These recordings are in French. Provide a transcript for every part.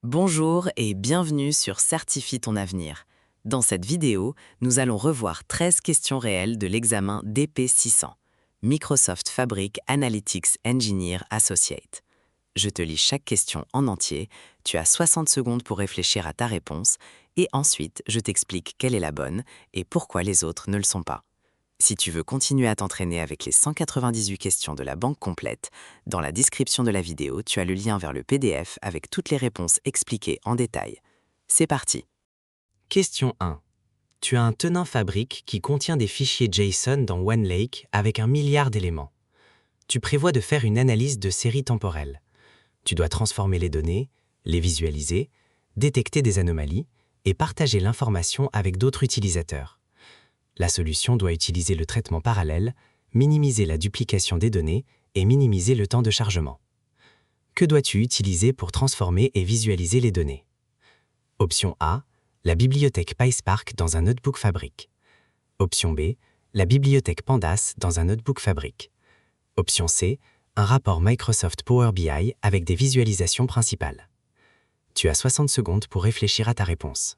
Bonjour et bienvenue sur Certifie ton avenir. Dans cette vidéo, nous allons revoir 13 questions réelles de l'examen DP600, Microsoft Fabric Analytics Engineer Associate. Je te lis chaque question en entier, tu as 60 secondes pour réfléchir à ta réponse, et ensuite je t'explique quelle est la bonne et pourquoi les autres ne le sont pas. Si tu veux continuer à t'entraîner avec les 198 questions de la banque complète, dans la description de la vidéo, tu as le lien vers le PDF avec toutes les réponses expliquées en détail. C'est parti. Question 1. Tu as un tenant Fabric qui contient des fichiers JSON dans OneLake avec 1 milliard d'éléments. Tu prévois de faire une analyse de série temporelle. Tu dois transformer les données, les visualiser, détecter des anomalies et partager l'information avec d'autres utilisateurs. La solution doit utiliser le traitement parallèle, minimiser la duplication des données et minimiser le temps de chargement. Que dois-tu utiliser pour transformer et visualiser les données? Option A, la bibliothèque PySpark dans un notebook Fabric. Option B, la bibliothèque Pandas dans un notebook Fabric. Option C, un rapport Microsoft Power BI avec des visualisations principales. Tu as 60 secondes pour réfléchir à ta réponse.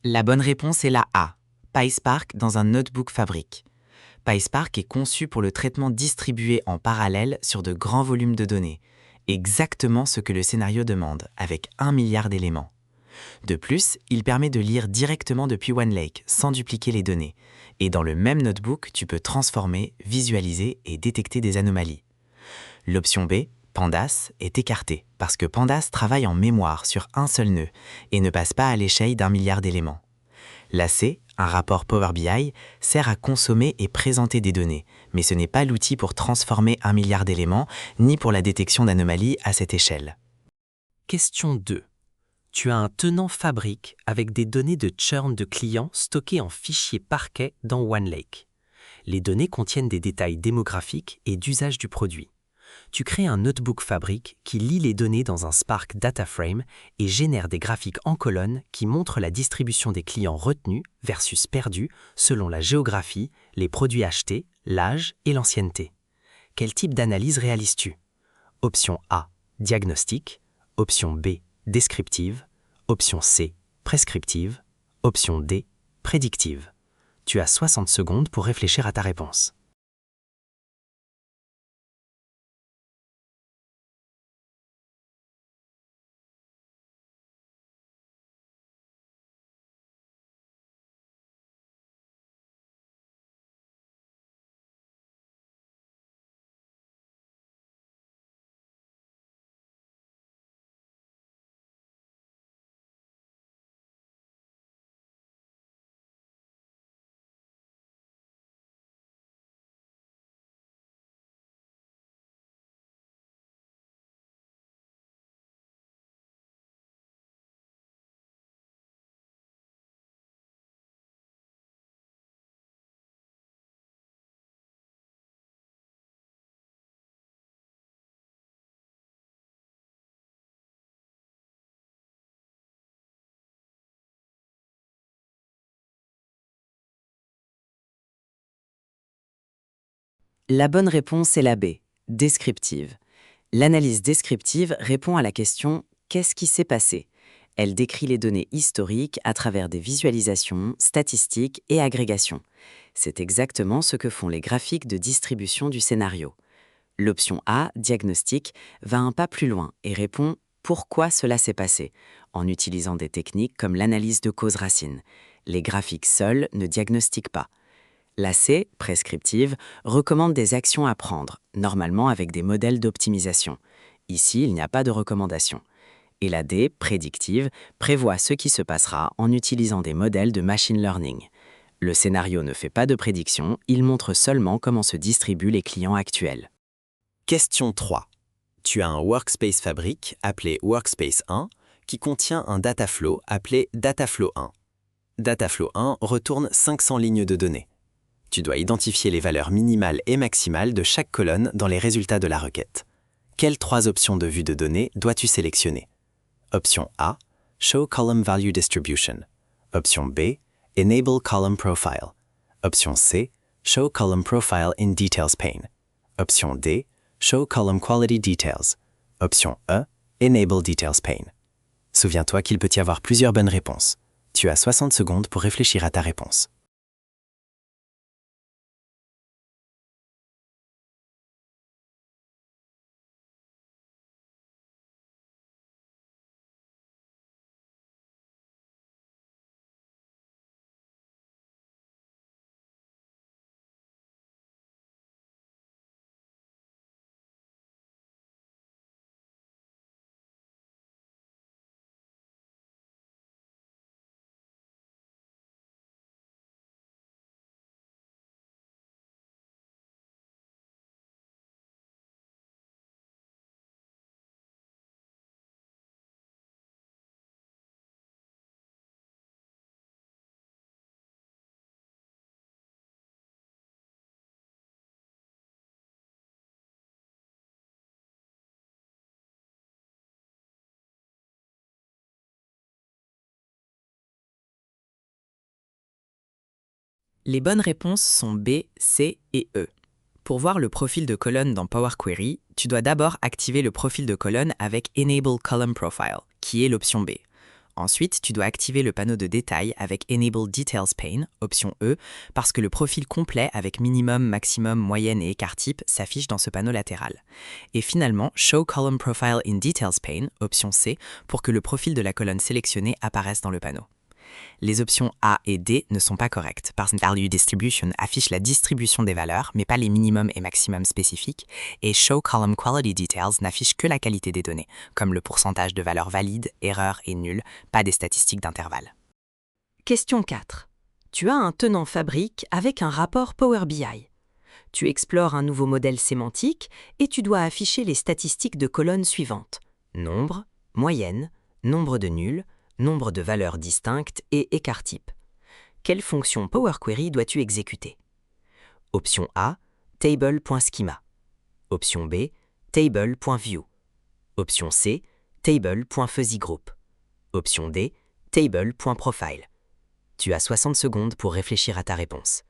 La bonne réponse est la A, PySpark dans un notebook Fabric. PySpark est conçu pour le traitement distribué en parallèle sur de grands volumes de données, exactement ce que le scénario demande, avec 1 milliard d'éléments. De plus, il permet de lire directement depuis OneLake, sans dupliquer les données. Et dans le même notebook, tu peux transformer, visualiser et détecter des anomalies. L'option B, Pandas, est écartée, parce que Pandas travaille en mémoire sur un seul nœud et ne passe pas à l'échelle d'1 milliard d'éléments. La C, un rapport Power BI, sert à consommer et présenter des données, mais ce n'est pas l'outil pour transformer 1 milliard d'éléments, ni pour la détection d'anomalies à cette échelle. Question 2. Tu as un tenant Fabric avec des données de churn de clients stockées en fichier Parquet dans OneLake. Les données contiennent des détails démographiques et d'usage du produit. Tu crées un notebook Fabric qui lit les données dans un Spark Data Frame et génère des graphiques en colonne qui montrent la distribution des clients retenus versus perdus selon la géographie, les produits achetés, l'âge et l'ancienneté. Quel type d'analyse réalises-tu? Option A, diagnostic. Option B, descriptive. Option C, prescriptive. Option D, prédictive. Tu as 60 secondes pour réfléchir à ta réponse. La bonne réponse est la B, descriptive. L'analyse descriptive répond à la question « Qu'est-ce qui s'est passé ?». Elle décrit les données historiques à travers des visualisations, statistiques et agrégations. C'est exactement ce que font les graphiques de distribution du scénario. L'option A, diagnostic, va un pas plus loin et répond « pourquoi cela s'est passé, en utilisant des techniques comme l'analyse de cause-racine. Les graphiques seuls ne diagnostiquent pas. La C, prescriptive, recommande des actions à prendre, normalement avec des modèles d'optimisation. Ici, il n'y a pas de recommandation. Et la D, prédictive, prévoit ce qui se passera en utilisant des modèles de machine learning. Le scénario ne fait pas de prédiction, il montre seulement comment se distribuent les clients actuels. Question 3. Tu as un workspace Fabric appelé Workspace 1 qui contient un dataflow appelé Dataflow 1. Dataflow 1 retourne 500 lignes de données. Tu dois identifier les valeurs minimales et maximales de chaque colonne dans les résultats de la requête. Quelles 3 options de vue de données dois-tu sélectionner? Option A, Show Column Value Distribution. Option B, Enable Column Profile. Option C, Show Column Profile in Details pane. Option D, Show Column Quality Details. Option E, Enable Details pane. Souviens-toi qu'il peut y avoir plusieurs bonnes réponses. Tu as 60 secondes pour réfléchir à ta réponse. Les bonnes réponses sont B, C et E. Pour voir le profil de colonne dans Power Query, tu dois d'abord activer le profil de colonne avec Enable Column Profile, qui est l'option B. Ensuite, tu dois activer le panneau de détail avec Enable Details pane, option E, parce que le profil complet avec minimum, maximum, moyenne et écart type s'affiche dans ce panneau latéral. Et finalement, Show Column Profile in Details pane, option C, pour que le profil de la colonne sélectionnée apparaisse dans le panneau. Les options A et D ne sont pas correctes, parce que Value Distribution affiche la distribution des valeurs, mais pas les minimums et maximums spécifiques, et Show Column Quality Details n'affiche que la qualité des données, comme le pourcentage de valeurs valides, erreurs et nulles, pas des statistiques d'intervalle. Question 4. Tu as un tenant Fabric avec un rapport Power BI. Tu explores un nouveau modèle sémantique et tu dois afficher les statistiques de colonnes suivantes: nombre, moyenne, nombre de nuls, nombre de valeurs distinctes et écart type. Quelle fonction Power Query dois-tu exécuter? Option A, table.schema. Option B, table.view. Option C, table.fuzzygroup. Option D, table.profile. Tu as 60 secondes pour réfléchir à ta réponse.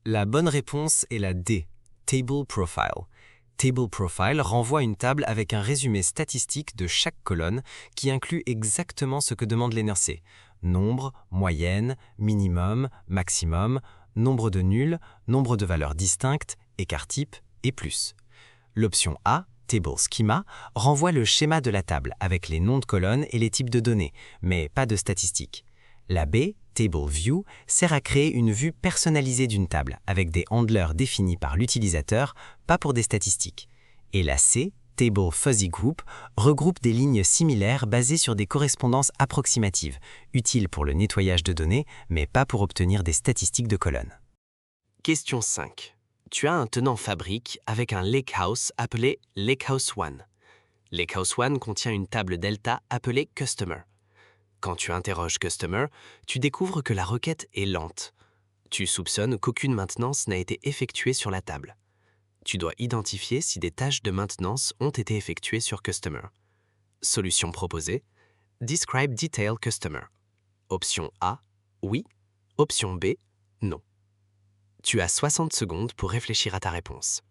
La bonne réponse est la D, Table Profile. Table Profile renvoie une table avec un résumé statistique de chaque colonne qui inclut exactement ce que demande l'NRC. Nombre, moyenne, minimum, maximum, nombre de nuls, nombre de valeurs distinctes, écart type et plus. L'option A, Table Schema, renvoie le schéma de la table avec les noms de colonnes et les types de données, mais pas de statistiques. La B, Table View, sert à créer une vue personnalisée d'une table avec des handlers définis par l'utilisateur, pas pour des statistiques. Et la C, Table Fuzzy Group regroupe des lignes similaires basées sur des correspondances approximatives, utiles pour le nettoyage de données, mais pas pour obtenir des statistiques de colonnes. Question 5. Tu as un tenant fabrique avec un lakehouse appelé Lakehouse 1. Lakehouse 1 contient une table delta appelée Customer. Quand tu interroges Customer, tu découvres que la requête est lente. Tu soupçonnes qu'aucune maintenance n'a été effectuée sur la table. Tu dois identifier si des tâches de maintenance ont été effectuées sur Customer. Solution proposée: Describe Detail Customer. Option A, oui. Option B, non. Tu as 60 secondes pour réfléchir à ta réponse.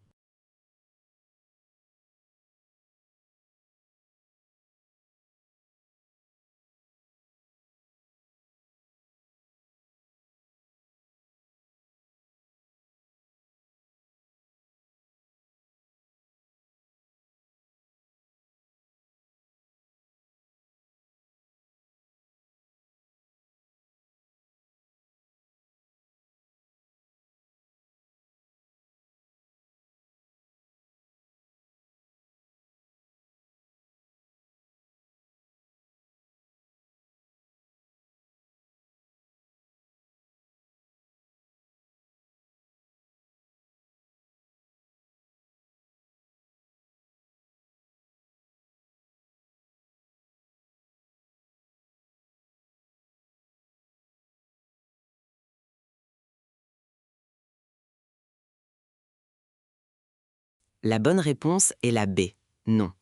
La bonne réponse est la B, non.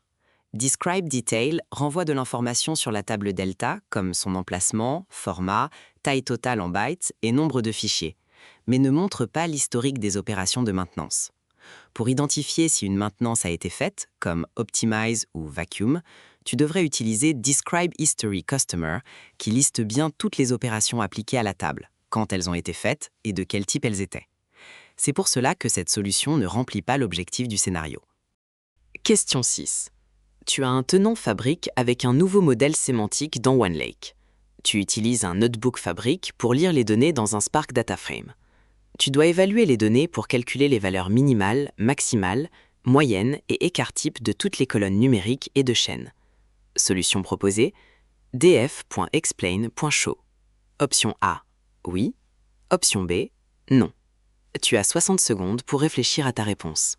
Describe Detail renvoie de l'information sur la table delta, comme son emplacement, format, taille totale en bytes et nombre de fichiers, mais ne montre pas l'historique des opérations de maintenance. Pour identifier si une maintenance a été faite, comme Optimize ou Vacuum, tu devrais utiliser Describe History Customer, qui liste bien toutes les opérations appliquées à la table, quand elles ont été faites et de quel type elles étaient. C'est pour cela que cette solution ne remplit pas l'objectif du scénario. Question 6. Tu as un tenant Fabric avec un nouveau modèle sémantique dans OneLake. Tu utilises un notebook Fabric pour lire les données dans un Spark Data Frame. Tu dois évaluer les données pour calculer les valeurs minimales, maximales, moyennes et écart type de toutes les colonnes numériques et de chaînes. Solution proposée: df.explain.show. Option A, oui. Option B, non. Tu as 60 secondes pour réfléchir à ta réponse.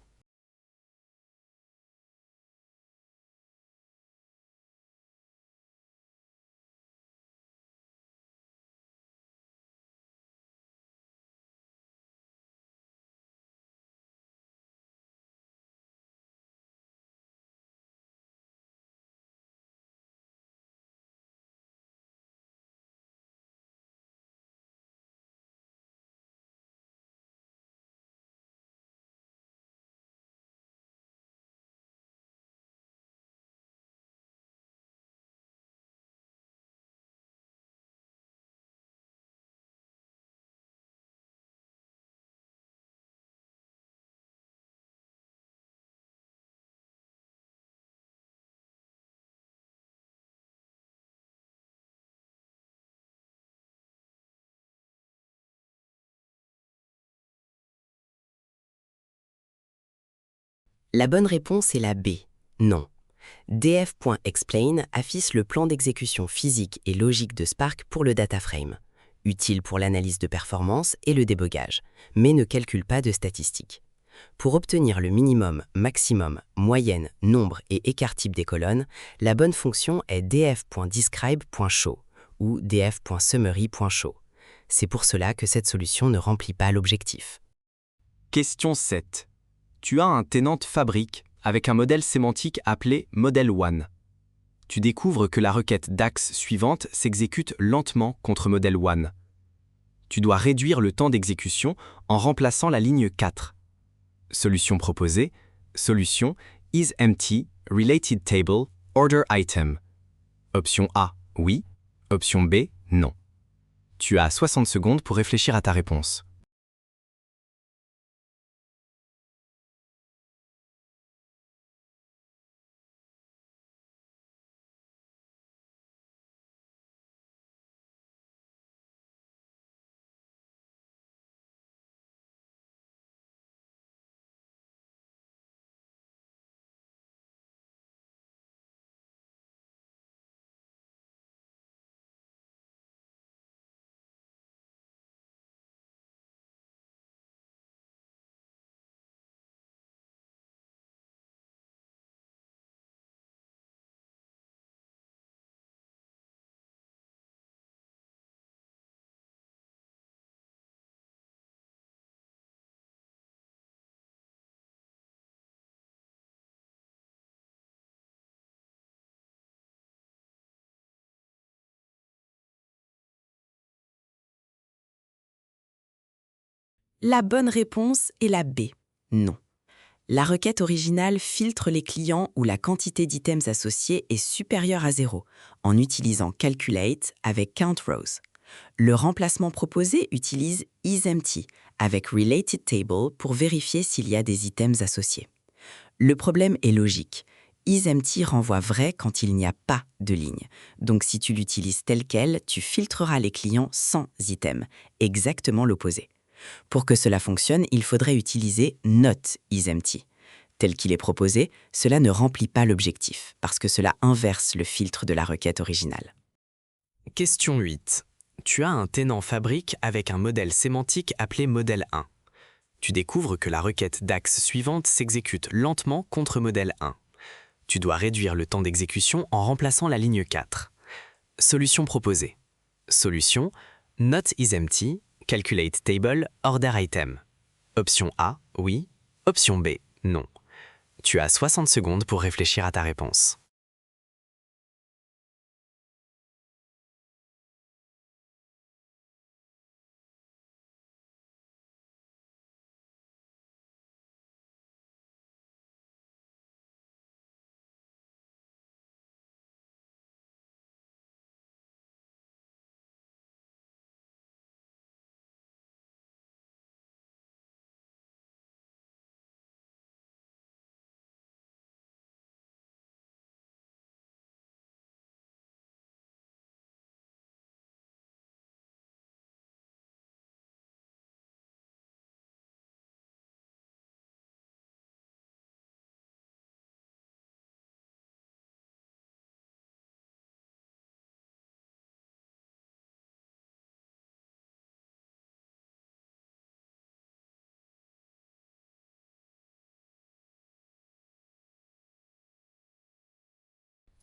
La bonne réponse est la B, non. df.explain affiche le plan d'exécution physique et logique de Spark pour le data frame, utile pour l'analyse de performance et le débogage, mais ne calcule pas de statistiques. Pour obtenir le minimum, maximum, moyenne, nombre et écart type des colonnes, la bonne fonction est df.describe.show ou df.summary.show. C'est pour cela que cette solution ne remplit pas l'objectif. Question 7. Tu as un tenant Fabric avec un modèle sémantique appelé Model 1. Tu découvres que la requête DAX suivante s'exécute lentement contre Model 1. Tu dois réduire le temps d'exécution en remplaçant la ligne 4. Solution proposée: solution isEmpty Related Table Order Item. Option A, oui. Option B, non. Tu as 60 secondes pour réfléchir à ta réponse. La bonne réponse est la B. Non. La requête originale filtre les clients où la quantité d'items associés est supérieure à 0 en utilisant Calculate avec CountRows. Le remplacement proposé utilise isEmpty avec Related Table pour vérifier s'il y a des items associés. Le problème est logique. isEmpty renvoie vrai quand il n'y a pas de ligne. Donc si tu l'utilises tel quel, tu filtreras les clients sans item, exactement l'opposé. Pour que cela fonctionne, il faudrait utiliser Not isEmpty. Tel qu'il est proposé, cela ne remplit pas l'objectif, parce que cela inverse le filtre de la requête originale. Question 8. Tu as un tenant fabrique avec un modèle sémantique appelé modèle 1. Tu découvres que la requête DAX suivante s'exécute lentement contre modèle 1. Tu dois réduire le temps d'exécution en remplaçant la ligne 4. Solution proposée. Solution, Not isEmpty, Calculate Table, Order Item. Option A, oui. Option B, non. Tu as 60 secondes pour réfléchir à ta réponse.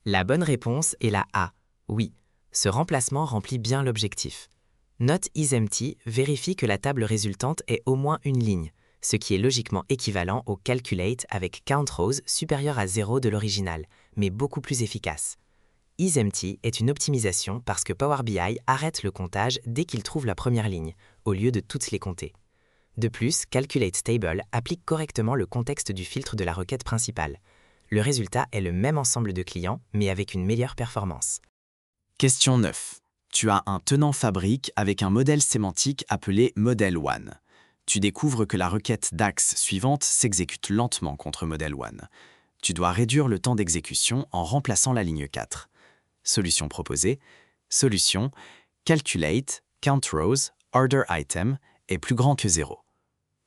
La bonne réponse est la A. Oui, ce remplacement remplit bien l'objectif. Not isEmpty vérifie que la table résultante est au moins une ligne, ce qui est logiquement équivalent au Calculate avec CountRows supérieur à 0 de l'original, mais beaucoup plus efficace. isEmpty est une optimisation parce que Power BI arrête le comptage dès qu'il trouve la première ligne, au lieu de toutes les compter. De plus, Calculate Table applique correctement le contexte du filtre de la requête principale. Le résultat est le même ensemble de clients, mais avec une meilleure performance. Question 9. Tu as un tenant fabrique avec un modèle sémantique appelé modèle 1. Tu découvres que la requête DAX suivante s'exécute lentement contre modèle 1. Tu dois réduire le temps d'exécution en remplaçant la ligne 4. Solution proposée. Solution, Calculate, CountRows, Order Item est plus grand que 0.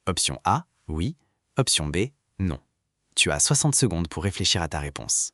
Option A, oui. Option B, non. Tu as 60 secondes pour réfléchir à ta réponse.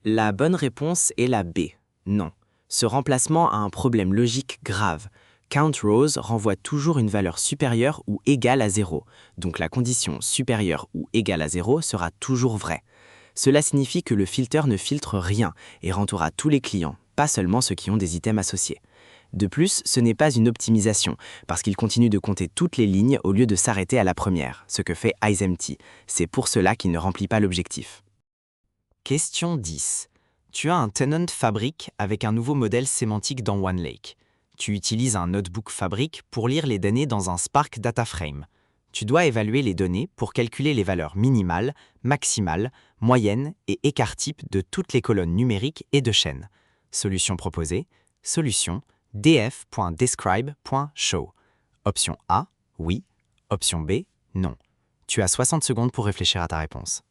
La bonne réponse est la B. Non. Ce remplacement a un problème logique grave. CountRows renvoie toujours une valeur supérieure ou égale à 0, donc la condition supérieure ou égale à 0 sera toujours vraie. Cela signifie que le filter ne filtre rien et rentoura tous les clients, pas seulement ceux qui ont des items associés. De plus, ce n'est pas une optimisation, parce qu'il continue de compter toutes les lignes au lieu de s'arrêter à la première, ce que fait isEmpty. C'est pour cela qu'il ne remplit pas l'objectif. Question 10. Tu as un tenant Fabric avec un nouveau modèle sémantique dans OneLake. Tu utilises un notebook Fabric pour lire les données dans un Spark Data Frame. Tu dois évaluer les données pour calculer les valeurs minimales, maximales, moyennes et écart type de toutes les colonnes numériques et de chaînes. Solution proposée. Solution df.describe.show. Option A, oui. Option B, non. Tu as 60 secondes pour réfléchir à ta réponse.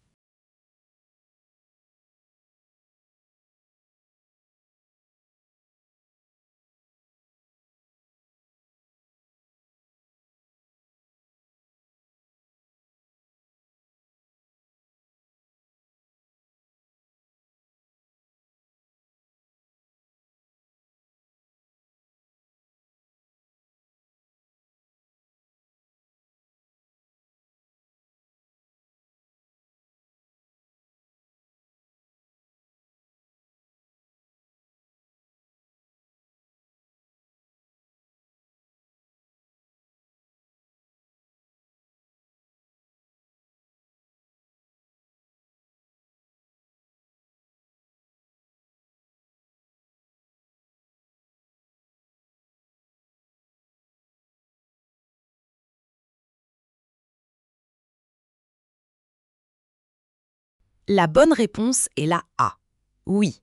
La bonne réponse est la A. Oui,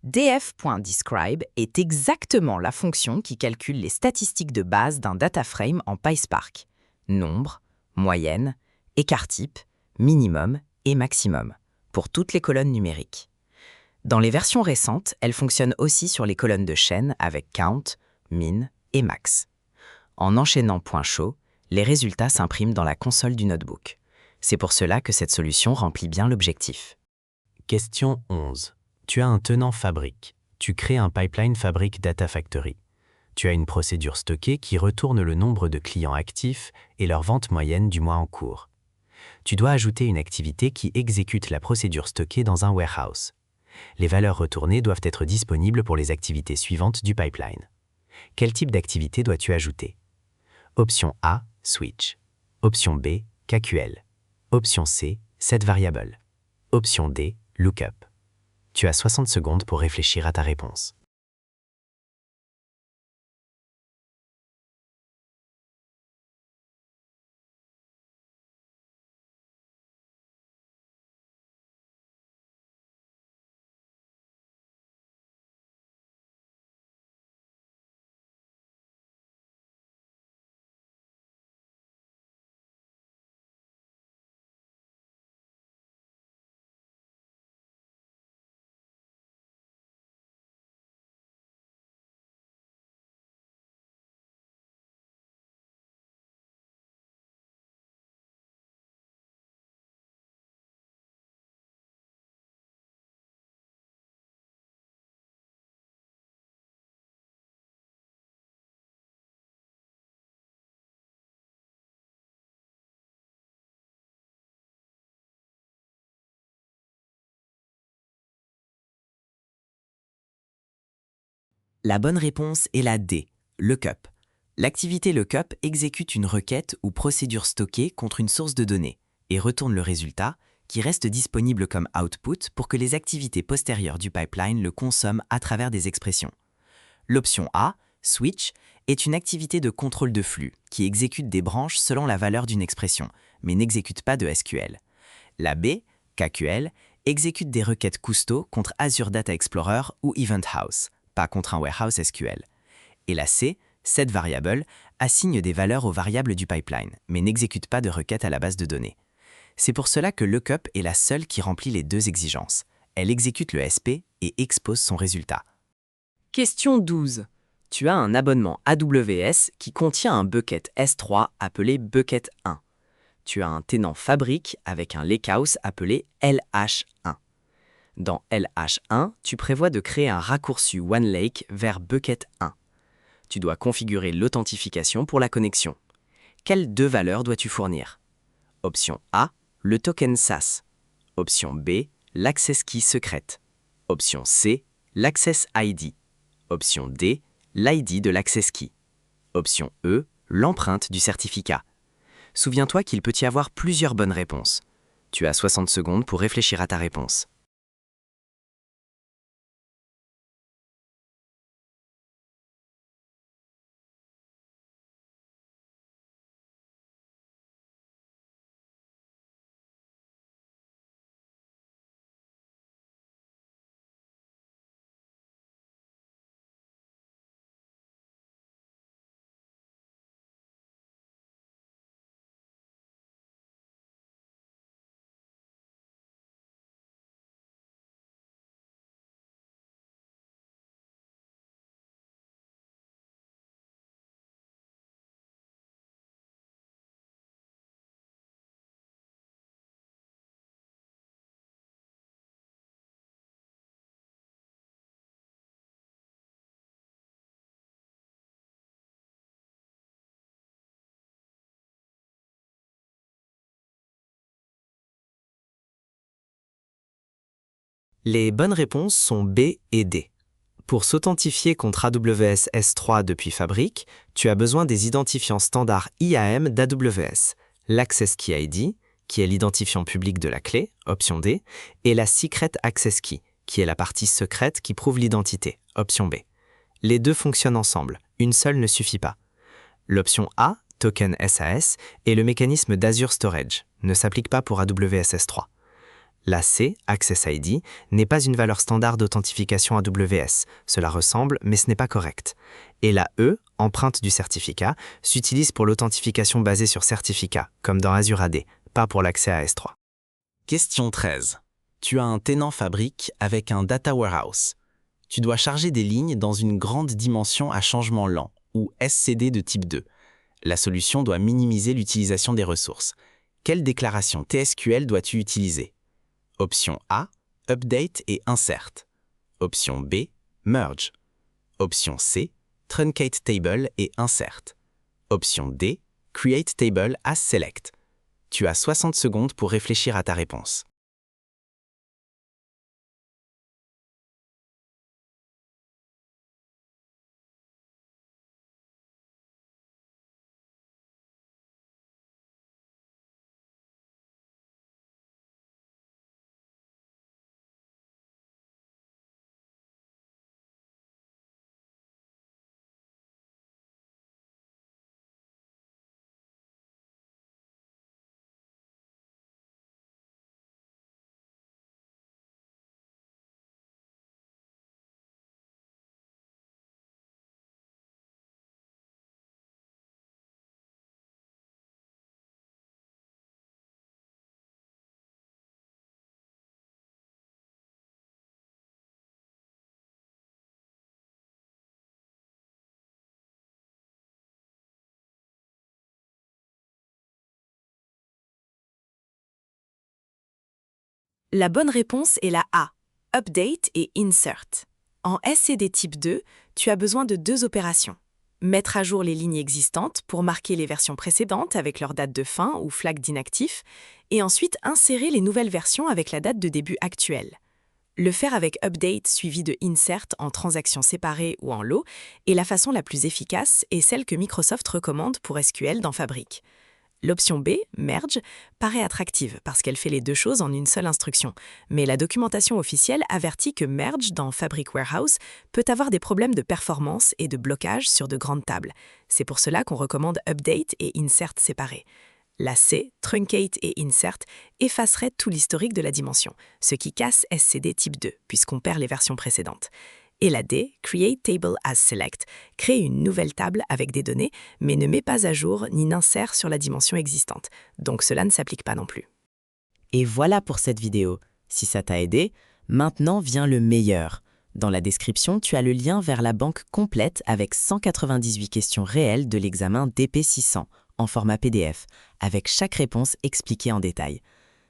df.describe est exactement la fonction qui calcule les statistiques de base d'un data frame en PySpark. Nombre, moyenne, écart type, minimum et maximum, pour toutes les colonnes numériques. Dans les versions récentes, elle fonctionne aussi sur les colonnes de chaîne avec count, min et max. En enchaînant point chaud, les résultats s'impriment dans la console du notebook. C'est pour cela que cette solution remplit bien l'objectif. Question 11. Tu as un tenant fabrique. Tu crées un pipeline fabrique Data Factory. Tu as une procédure stockée qui retourne le nombre de clients actifs et leur vente moyenne du mois en cours. Tu dois ajouter une activité qui exécute la procédure stockée dans un warehouse. Les valeurs retournées doivent être disponibles pour les activités suivantes du pipeline. Quel type d'activité dois-tu ajouter? Option A, switch. Option B, KQL. Option C, setVariable. Option D, lookup. Tu as 60 secondes pour réfléchir à ta réponse. La bonne réponse est la D, lookup. L'activité lookup exécute une requête ou procédure stockée contre une source de données et retourne le résultat qui reste disponible comme output pour que les activités postérieures du pipeline le consomment à travers des expressions. L'option A, switch, est une activité de contrôle de flux qui exécute des branches selon la valeur d'une expression, mais n'exécute pas de SQL. La B, KQL, exécute des requêtes custo contre Azure Data Explorer ou Event House, pas contre un warehouse SQL. Et la C, setVariable, assigne des valeurs aux variables du pipeline, mais n'exécute pas de requêtes à la base de données. C'est pour cela que lookup est la seule qui remplit les deux exigences. Elle exécute le SP et expose son résultat. Question 12. Tu as un abonnement AWS qui contient un bucket S3 appelé bucket 1. Tu as un tenant fabrique avec un lakehouse appelé LH1. Dans LH1, tu prévois de créer un raccourci OneLake vers bucket 1. Tu dois configurer l'authentification pour la connexion. Quelles deux valeurs dois-tu fournir? Option A, le token SAS. Option B, l'access key secrète. Option C, l'access ID. Option D, l'ID de l'access key. Option E, l'empreinte du certificat. Souviens-toi qu'il peut y avoir plusieurs bonnes réponses. Tu as 60 secondes pour réfléchir à ta réponse. Les bonnes réponses sont B et D. Pour s'authentifier contre AWS S3 depuis Fabric, tu as besoin des identifiants standards IAM d'AWS, l'Access Key ID, qui est l'identifiant public de la clé, option D, et la Secret Access Key, qui est la partie secrète qui prouve l'identité, option B. Les deux fonctionnent ensemble, une seule ne suffit pas. L'option A, Token SAS, est le mécanisme d'Azure Storage, ne s'applique pas pour AWS S3. La C, Access ID, n'est pas une valeur standard d'authentification AWS. Cela ressemble, mais ce n'est pas correct. Et la E, empreinte du certificat, s'utilise pour l'authentification basée sur certificat, comme dans Azure AD, pas pour l'accès à S3. Question 13. Tu as un tenant Fabric avec un data warehouse. Tu dois charger des lignes dans une grande dimension à changement lent, ou SCD de type 2. La solution doit minimiser l'utilisation des ressources. Quelle déclaration TSQL dois-tu utiliser? Option A, Update et Insert. Option B, Merge. Option C, Truncate Table et Insert. Option D, Create Table as Select. Tu as 60 secondes pour réfléchir à ta réponse. La bonne réponse est la A, Update et Insert. En SCD type 2, tu as besoin de deux opérations. Mettre à jour les lignes existantes pour marquer les versions précédentes avec leur date de fin ou flag d'inactif, et ensuite insérer les nouvelles versions avec la date de début actuelle. Le faire avec Update suivi de Insert en transactions séparées ou en lot est la façon la plus efficace et celle que Microsoft recommande pour SQL dans Fabric. L'option B, Merge, paraît attractive parce qu'elle fait les deux choses en une seule instruction, mais la documentation officielle avertit que Merge dans Fabric Warehouse peut avoir des problèmes de performance et de blocage sur de grandes tables. C'est pour cela qu'on recommande Update et Insert séparés. La C, Truncate et Insert, effacerait tout l'historique de la dimension, ce qui casse SCD type 2, puisqu'on perd les versions précédentes. Et la D, Create Table as Select, crée une nouvelle table avec des données, mais ne met pas à jour ni n'insère sur la dimension existante. Donc cela ne s'applique pas non plus. Et voilà pour cette vidéo. Si ça t'a aidé, maintenant vient le meilleur. Dans la description, tu as le lien vers la banque complète avec 198 questions réelles de l'examen DP600 en format PDF, avec chaque réponse expliquée en détail.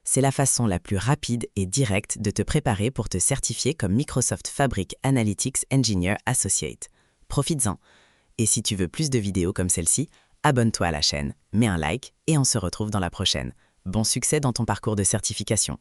C'est la façon la plus rapide et directe de te préparer pour te certifier comme Microsoft Fabric Analytics Engineer Associate. Profites-en. Et si tu veux plus de vidéos comme celle-ci, abonne-toi à la chaîne, mets un like et on se retrouve dans la prochaine. Bon succès dans ton parcours de certification.